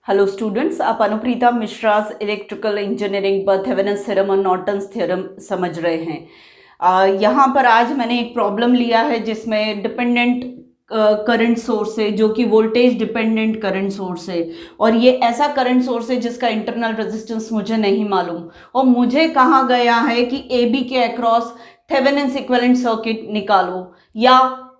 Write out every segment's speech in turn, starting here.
Hello students, आप Anupreeta Mishra's electrical engineering पर Thevenin's theorem और नॉर्टन्स थ्योरम समझ रहे हैं। यहाँ पर आज मैंने एक प्रॉब्लम लिया है जिसमें डिपेंडेंट करंट सोर्स है, जो कि वोल्टेज डिपेंडेंट करंट सोर्स है। और ये ऐसा करंट सोर्स है जिसका इंटरनल रेजिस्टेंस मुझे नहीं मालूम, और मुझे कहा गया है कि ए बी के अक्रॉस थेवेनिन्स इक्विवेलेंट सर्किट निकालो या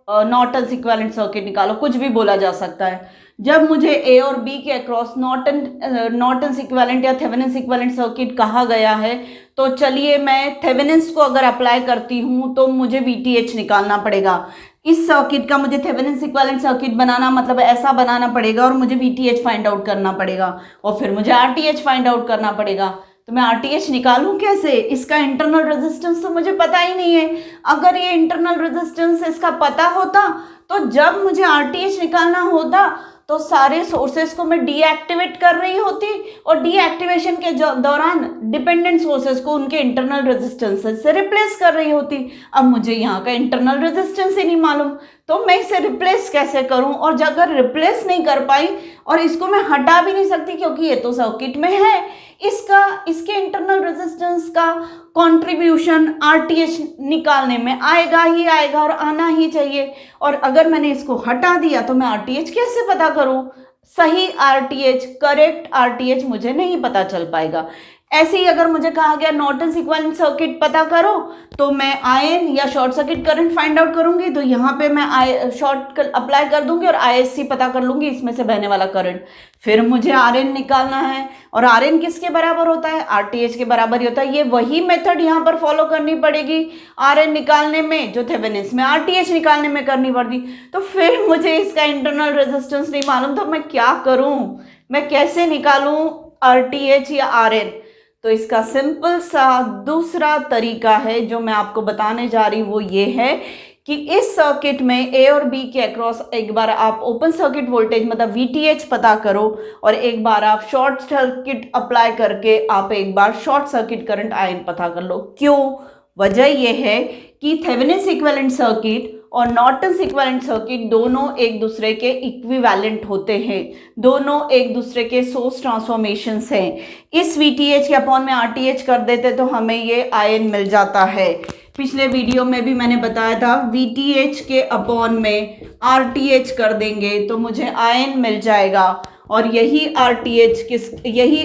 नॉर्टन्स इक्विवेलेंट सर्किट निकालो, कुछ भी बोला जा सकता है। जब मुझे ए और बी के अक्रॉस नॉर्टन्स इक्विवेलेंट या थेवेनिन्स इक्विवेलेंट सर्किट कहा गया है, तो चलिए मैं थेवेनिन्स को अगर अप्लाई करती हूँ तो मुझे वीटीएच निकालना पड़ेगा। इस सर्किट का मुझे थेवेनिन्स इक्विवेलेंट सर्किट बनाना मतलब ऐसा बनाना पड़ेगा, और मुझे वीटीएच फाइंड आउट करना पड़ेगा, और फिर मुझे आरटीएच फाइंड आउट करना पड़ेगा। तो मैं आरटीएच निकालूं कैसे? इसका इंटरनल रेजिस्टेंस तो मुझे पता ही नहीं है। अगर ये इंटरनल रेजिस्टेंस इसका पता होता तो जब मुझे आरटीएच निकालना होता तो सारे सोर्सेस को मैं डीएक्टिवेट कर रही होती, और डीएक्टिवेशन के दौरान डिपेंडेंट सोर्सेस को उनके इंटरनल रेजिस्टेंस से रिप्लेस कर रही होती। अब मुझे यहाँ का इंटरनल रेजिस्टेंस ही नहीं मालूम, तो मैं इसे रिप्लेस कैसे करूं? और अगर रिप्लेस नहीं कर पाई और इसको मैं हटा भी नहीं सकती क्योंकि ये तो सर्किट में है, इसके इंटरनल रेजिस्टेंस का कंट्रीब्यूशन आरटीएच निकालने में आएगा ही आएगा और आना ही चाहिए। और अगर मैंने इसको हटा दिया तो मैं आरटीएच कैसे पता करूं? सही आरटीएच, करेक्ट आरटीएच मुझे नहीं पता चल पाएगा। ऐसे ही अगर मुझे कहा गया नॉर्टन्स इक्विवेलेंट सर्किट पता करो, तो मैं आयन या short circuit current find out करूंगी। तो यहाँ पे मैं शॉर्ट अप्लाई कर दूंगी और आईएससी पता कर लूंगी, इसमें से बहने वाला करंट। फिर मुझे आरएन निकालना है, और आरएन किसके बराबर होता है? आरटीएच के बराबर ही होता है। ये वही मेथड यहाँ पर फॉलो करनी पड़ेगी आरएन निकालने में जो थेवेनिन्स में आरटीएच निकालने में करनी पड़ती। तो फिर मुझे इसका इंटरनल रेजिस्टेंस नहीं मालूम, तो मैं क्या करूं? मैं कैसे निकालूं आरटीएच या आरएन? तो इसका सिंपल सा दूसरा तरीका है जो मैं आपको बताने जा रही हूँ, वो ये है कि इस सर्किट में ए और बी के अक्रॉस एक बार आप ओपन सर्किट वोल्टेज मतलब वीटीएच पता करो, और एक बार आप शॉर्ट सर्किट अप्लाई करके आप एक बार शॉर्ट सर्किट करंट आयन पता कर लो। क्यों? वजह यह है कि थेवेनिन्स इक्विवेलेंट सर्किट और नॉर्टन्स इक्विवेलेंट सर्किट दोनों एक दूसरे के इक्विवेलेंट होते हैं, दोनों एक दूसरे के सोर्स ट्रांसफॉर्मेशंस हैं। इस वीटीएच के अपॉन में आरटीएच कर देते तो हमें ये आयन मिल जाता है। पिछले वीडियो में भी मैंने बताया था वीटीएच के अपॉन में आरटीएच कर देंगे तो मुझे आयन मिल जाएगा, और यही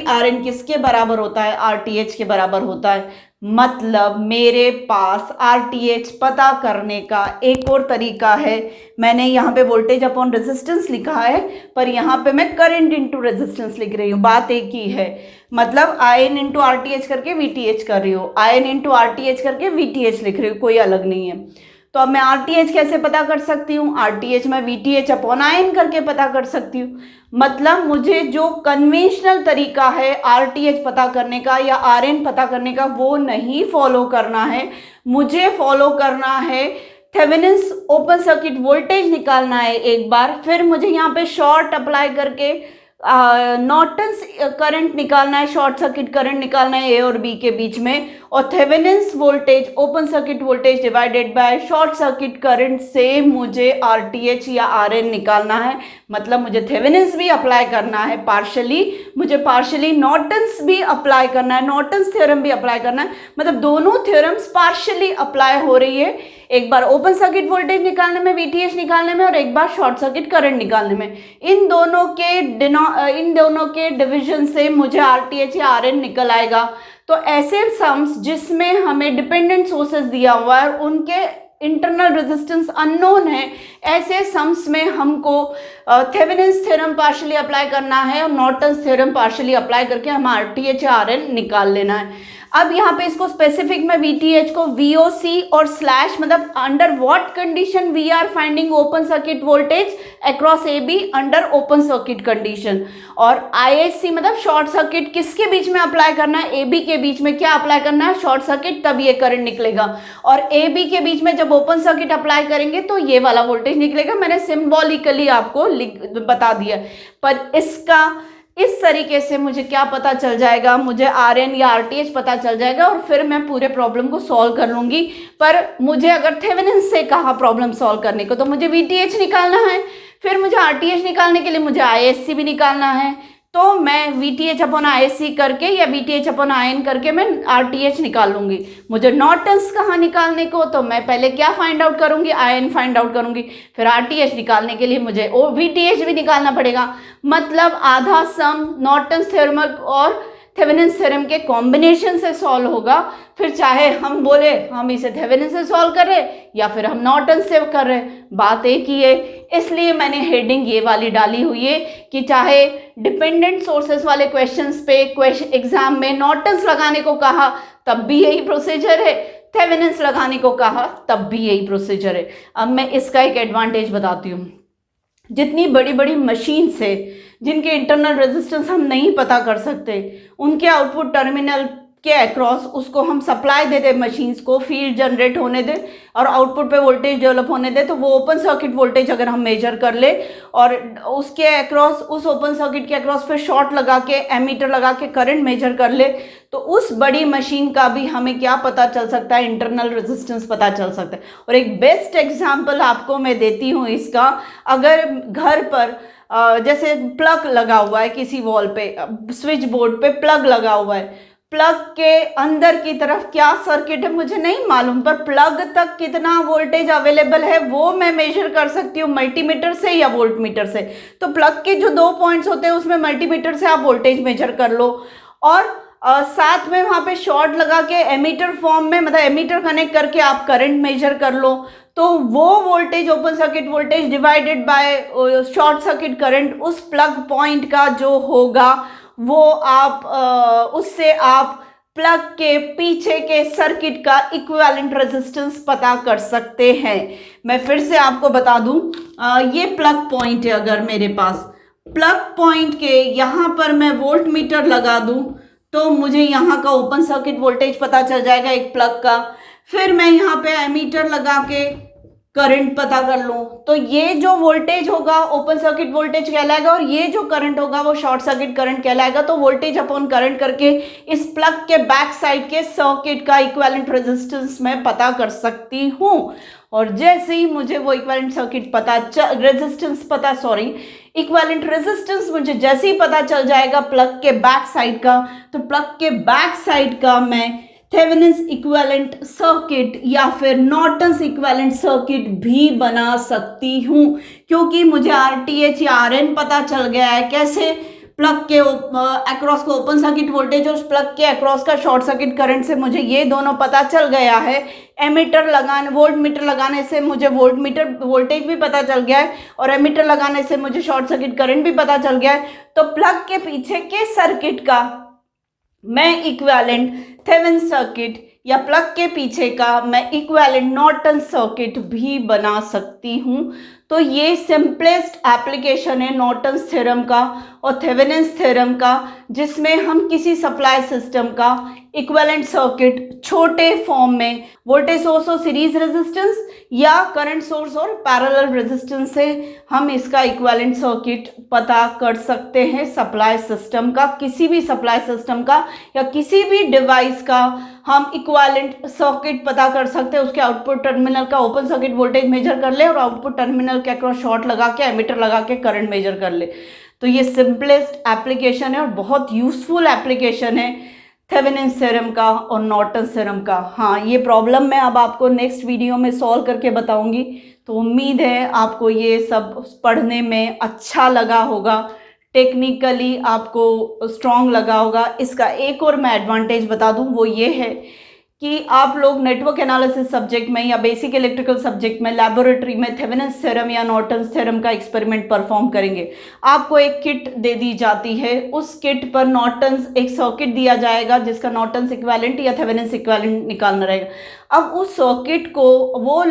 आरएन किसके बराबर होता है? आरटीएच के बराबर होता है। मतलब मेरे पास आरटीएच पता करने का एक और तरीका है। मैंने यहाँ पे वोल्टेज अपॉन रेजिस्टेंस लिखा है, पर यहाँ पे मैं करंट इंटू रेजिस्टेंस लिख रही हूँ, बात एक ही है। मतलब आयन इंटू आरटीएच करके वीटीएच कर रही हूँ, आयन इंटू आरटीएच करके वीटीएच लिख रही हूँ, कोई अलग नहीं है। तो अब मैं आरटीएच कैसे पता कर सकती हूँ? आरटीएच मैं वीटीएच अपॉन आयन करके पता कर सकती हूँ। मतलब मुझे जो कन्वेंशनल तरीका है आरटीएच पता करने का या आरएन पता करने का वो नहीं फॉलो करना है, मुझे फॉलो करना है थेवेनिन्स ओपन सर्किट वोल्टेज निकालना है एक बार, फिर मुझे यहाँ पे शॉर्ट अप्लाई करके नॉर्टन्स करंट निकालना है, शॉर्ट सर्किट करंट निकालना है ए और बी के बीच में, और Thevenin's voltage open circuit voltage divided by short circuit current से मुझे आरटीएच या आरएन निकालना है। मतलब मुझे थेवेनिन्स भी अप्लाई करना है पार्शली, मुझे पार्शली नॉर्टन्स भी अप्लाई करना है, नॉर्टन्स थ्योरम भी अप्लाई करना है। मतलब दोनों थ्योरम्स पार्शली अप्लाई हो रही है, एक बार ओपन सर्किट वोल्टेज निकालने में, वीटीएच निकालने में, और एक बार शॉर्ट सर्किट करंट निकालने में। इन दोनों के डिवीजन से मुझे आरटीएच या आरएन निकल आएगा। तो ऐसे सम्स जिसमें हमें डिपेंडेंट सोर्सेस दिया हुआ है और उनके इंटरनल रेजिस्टेंस अननोन है, ऐसे सम्स में हमको थेवेनिन्स थ्योरम पार्शली अप्लाई करना है और नॉर्टन्स थ्योरम पार्शली अप्लाई करके हम आरटीएच या आरएन निकाल लेना है। अब यहाँ पे इसको स्पेसिफिक में वीटीएच को वीओसी और स्लैश मतलब under what condition we are finding open circuit voltage across A B under open circuit condition, और आईएससी मतलब शॉर्ट सर्किट किसके बीच में अप्लाई करना है? ए बी के बीच में क्या अप्लाई करना है? शॉर्ट सर्किट, तब ये करंट निकलेगा। और ए बी के बीच में जब ओपन सर्किट अप्लाई करेंगे तो ये वाला वोल्टेज निकलेगा। मैंने सिंबॉलिकली आपको बता दिया, पर इस तरीके से मुझे क्या पता चल जाएगा? मुझे आरएन या आरटीएच पता चल जाएगा, और फिर मैं पूरे प्रॉब्लम को सॉल्व कर लूंगी। पर मुझे अगर थेवेनिन्स से कहा प्रॉब्लम सॉल्व करने को तो मुझे वीटीएच निकालना है, फिर मुझे आरटीएच निकालने के लिए मुझे आईएससी भी निकालना है, तो मैं VTH अपॉन ISC करके या VTH अपॉन IN करके मैं RTH निकाल लूंगी। मुझे नॉर्टन्स कहाँ निकालने को, तो मैं पहले क्या फाइंड आउट करूंगी, IN फाइंड आउट करूंगी, फिर RTH निकालने के लिए मुझे VTH भी निकालना पड़ेगा। मतलब आधा सम नॉर्टन्स थ्योरम और थेवेनिन्स थ्योरम के कॉम्बिनेशन से सॉल्व होगा। फिर चाहे हम बोले हम इसे थेवेनिन से सॉल्व कर रहे या फिर हम नॉर्टन से कर रहे, बात एक ही है। इसलिए मैंने हेडिंग ये वाली डाली हुई है कि चाहे डिपेंडेंट सोर्सेस वाले क्वेश्चंस पे एग्जाम में नॉर्टन्स लगाने को कहा तब भी यही प्रोसीजर है, थेवेनिन्स लगाने को कहा तब भी यही प्रोसीजर है। अब मैं इसका एक एडवांटेज बताती हूँ। जितनी बड़ी बड़ी मशीन्स है जिनके इंटरनल रेजिस्टेंस हम नहीं पता कर सकते, उनके आउटपुट टर्मिनल के अक्रॉस उसको हम सप्लाई दे दे मशीन्स को, फील्ड जनरेट होने दे और आउटपुट पे वोल्टेज डेवलप होने दे, तो वो ओपन सर्किट वोल्टेज अगर हम मेजर कर ले और उसके अक्रॉस, उस ओपन सर्किट के अक्रॉस फिर शॉर्ट लगा के एमीटर लगा के करंट मेजर कर ले, तो उस बड़ी मशीन का भी हमें क्या पता चल सकता है, इंटरनल रेजिस्टेंस पता चल सकता है। और एक बेस्ट एग्जाम्पल आपको मैं देती हूँ इसका। अगर घर पर जैसे प्लग लगा हुआ है किसी वॉल पे, स्विच बोर्ड पे प्लग लगा हुआ है, प्लग के अंदर की तरफ क्या सर्किट है मुझे नहीं मालूम, पर प्लग तक कितना वोल्टेज अवेलेबल है वो मैं मेजर कर सकती हूँ मल्टीमीटर से या वोल्टमीटर से। तो प्लग के जो 2 पॉइंट्स होते हैं उसमें मल्टीमीटर से आप वोल्टेज मेजर कर लो, और साथ में वहाँ पे शॉर्ट लगा के एमीटर फॉर्म में, मतलब एमीटर कनेक्ट करके आप करंट मेजर कर लो, तो वो voltage open circuit voltage divided by short circuit current उस प्लग पॉइंट का जो होगा वो आप उससे आप प्लग के पीछे के सर्किट का इक्विवेलेंट रेजिस्टेंस पता कर सकते हैं। मैं फिर से आपको बता दूं, ये प्लग पॉइंट है, अगर मेरे पास प्लग पॉइंट के यहाँ पर मैं वोल्ट मीटर लगा दूं तो मुझे यहाँ का ओपन सर्किट वोल्टेज पता चल जाएगा एक प्लग का। फिर मैं यहाँ पे एमीटर लगा के करंट पता कर लूँ तो ये जो वोल्टेज होगा ओपन सर्किट वोल्टेज कहलाएगा और ये जो करंट होगा वो शॉर्ट सर्किट करंट कहलाएगा। तो वोल्टेज अपॉन करंट करके इस प्लग के बैक साइड के सर्किट का इक्विवेलेंट रेजिस्टेंस मैं पता कर सकती हूँ। और जैसे ही मुझे वो इक्विवेलेंट सर्किट इक्विवेलेंट रेजिस्टेंस मुझे जैसे ही पता चल जाएगा प्लग के बैक साइड का, तो प्लग के बैक साइड का मैं थेवेनिन्स इक्विवेलेंट सर्किट या फिर नॉर्टन्स इक्विवेलेंट सर्किट भी बना सकती हूँ, क्योंकि मुझे RTH या RN पता चल गया है। कैसे? प्लग के अक्रॉस का ओपन सर्किट वोल्टेज और प्लग के अक्रॉस का शॉर्ट सर्किट करंट से मुझे ये दोनों पता चल गया है। एमीटर लगाने, वोल्ट मीटर लगाने से मुझे वोल्ट मीटर वोल्टेज भी पता चल गया है और एमीटर लगाने से मुझे शॉर्ट सर्किट करंट भी पता चल गया है। तो प्लग के पीछे के सर्किट का मैं इक्विवेलेंट थेवेनिन सर्किट या प्लग के पीछे का मैं इक्विवेलेंट नॉर्टन सर्किट भी बना सकती हूँ। तो ये सिंपलेस्ट एप्लीकेशन है नॉर्टन्स थ्योरम का और थेवेनिन्स थ्योरम का, जिसमें हम किसी सप्लाई सिस्टम का इक्विवेलेंट सर्किट छोटे फॉर्म में वोल्टेज सोर्स और सीरीज रेजिस्टेंस या करंट सोर्स और पैरेलल रेजिस्टेंस से हम इसका इक्विवेलेंट सर्किट पता कर सकते हैं। सप्लाई सिस्टम का, किसी भी सप्लाई सिस्टम का या किसी भी डिवाइस का हम इक्विवेलेंट सर्किट पता कर सकते हैं। उसके आउटपुट टर्मिनल का ओपन सर्किट वोल्टेज मेजर कर ले और आउटपुट टर्मिनल के अक्रॉस शॉर्ट लगा के एमीटर लगा के करंट मेजर कर ले। तो ये सिंपलेस्ट एप्लीकेशन है और बहुत यूजफुल एप्लीकेशन है थेवेनिन्स थ्योरम का और नॉर्टन्स थ्योरम का। हाँ, ये प्रॉब्लम मैं अब आपको नेक्स्ट वीडियो में सॉल्व करके बताऊंगी। तो उम्मीद है आपको ये सब पढ़ने में अच्छा लगा होगा, टेक्निकली आपको स्ट्रॉन्ग लगा होगा। इसका एक और मैं एडवांटेज बता दूं, वो ये है कि आप लोग नेटवर्क एनालिसिस सब्जेक्ट में या बेसिक इलेक्ट्रिकल सब्जेक्ट में लैबोरेटरी में थेवेनिन्स थ्योरम या नॉर्टन्स थ्योरम का एक्सपेरिमेंट परफॉर्म करेंगे। आपको एक किट दे दी जाती है, उस किट पर नॉर्टन्स एक सर्किट दिया जाएगा जिसका नॉर्टन्स इक्विवेलेंट या थेवेनिन्स इक्विवेलेंट निकालना रहेगा। अब उस सर्किट को वो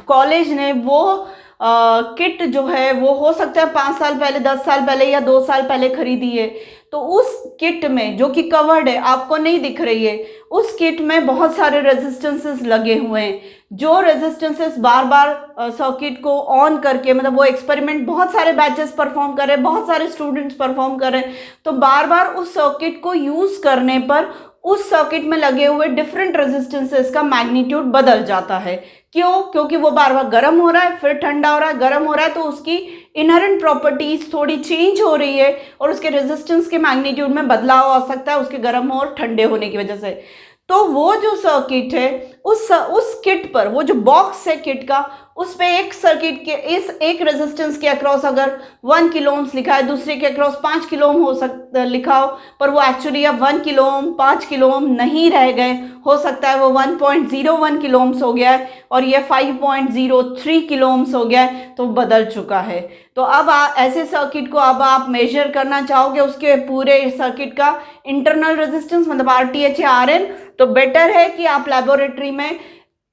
कॉलेज ने वो किट जो है वो हो सकता है 5 साल पहले, 10 साल पहले या 2 साल पहले खरीदी है। तो उस किट में जो कि कवर्ड है, आपको नहीं दिख रही है, उस किट में बहुत सारे रेजिस्टेंसेस लगे हुए हैं। जो रेजिस्टेंसेस बार बार सर्किट को ऑन करके, मतलब वो एक्सपेरिमेंट बहुत सारे बैचेस परफॉर्म कर रहे हैं, बहुत सारे स्टूडेंट्स परफॉर्म कर रहे हैं, तो बार बार उस सर्किट को यूज करने पर उस सर्किट में लगे हुए डिफरेंट रेजिस्टेंसेस का मैग्नीट्यूड बदल जाता है। क्यों? क्योंकि वो बार बार गर्म हो रहा है, फिर ठंडा हो रहा है, गर्म हो रहा है, तो उसकी इनहेरेंट प्रॉपर्टीज थोड़ी चेंज हो रही है और उसके रेजिस्टेंस के मैग्नीट्यूड में बदलाव आ सकता है उसके गर्म और ठंडे होने की वजह से। तो वो जो सर्किट है उस किट पर, वो जो बॉक्स है किट का, उस पे एक सर्किट के इस एक रेजिस्टेंस के अक्रॉस अगर 1 किलो ओम्स लिखा है, दूसरे के अक्रॉस 5 किलो ओम हो सकता लिखा हो, पर वो एक्चुअली अब 1 किलो ओम 5 किलो ओम नहीं रह गए, हो सकता है वो 1.01 किलो ओम्स हो गया है और ये 5.03 किलो ओम्स हो गया है, तो बदल चुका है। तो अब ऐसे सर्किट को अब आप मेजर करना चाहोगे उसके पूरे सर्किट का इंटरनल रेजिस्टेंस, मतलब RTH या RN, तो बेटर है कि आप लेबोरेटरी में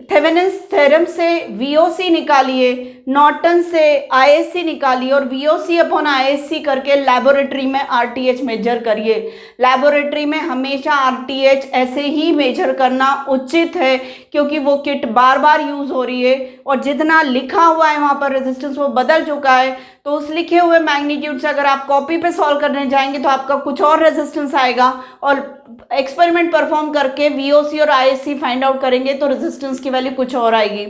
थेवेनिन्स थ्योरम से VOC निकालिए, नॉर्टन से ISC निकालिए और VOC अपॉन ISC करके लेबोरेटरी में RTH मेजर करिए। लेबोरेटरी में हमेशा RTH ऐसे ही मेजर करना उचित है क्योंकि वो किट बार बार यूज हो रही है और जितना लिखा हुआ है वहाँ पर रेजिस्टेंस वो बदल चुका है। तो उस लिखे हुए मैग्नीट्यूड से अगर आप कॉपी पे सॉल्व करने जाएंगे तो आपका कुछ और रेजिस्टेंस आएगा और एक्सपेरिमेंट परफॉर्म करके VOC और ISC फाइंड आउट करेंगे तो रेजिस्टेंस की वैल्यू कुछ और आएगी।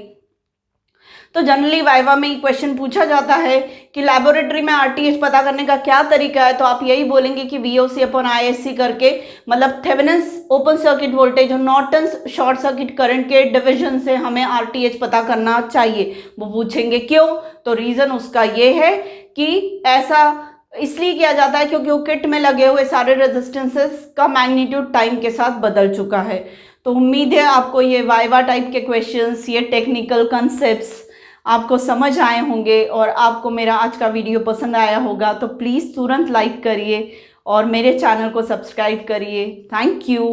तो जनरली वाइवा में ये क्वेश्चन पूछा जाता है कि लेबोरेटरी में RTH पता करने का क्या तरीका है, तो आप यही बोलेंगे कि VOC अपॉन ISC करके, मतलब थेवेनिन्स ओपन सर्किट वोल्टेज और नॉर्टन्स शॉर्ट सर्किट करंट के डिवीजन से हमें RTH पता करना चाहिए। वो पूछेंगे क्यों, तो रीजन उसका ये है कि ऐसा इसलिए किया जाता है क्योंकि वो किट में लगे हुए सारे रेजिस्टेंसेस का मैग्नीट्यूड टाइम के साथ बदल चुका है। तो उम्मीद है आपको ये वाइवा टाइप के क्वेश्चंस, ये टेक्निकल कंसेप्ट्स आपको समझ आए होंगे और आपको मेरा आज का वीडियो पसंद आया होगा। तो प्लीज़ तुरंत लाइक करिए और मेरे चैनल को सब्सक्राइब करिए। Thank you.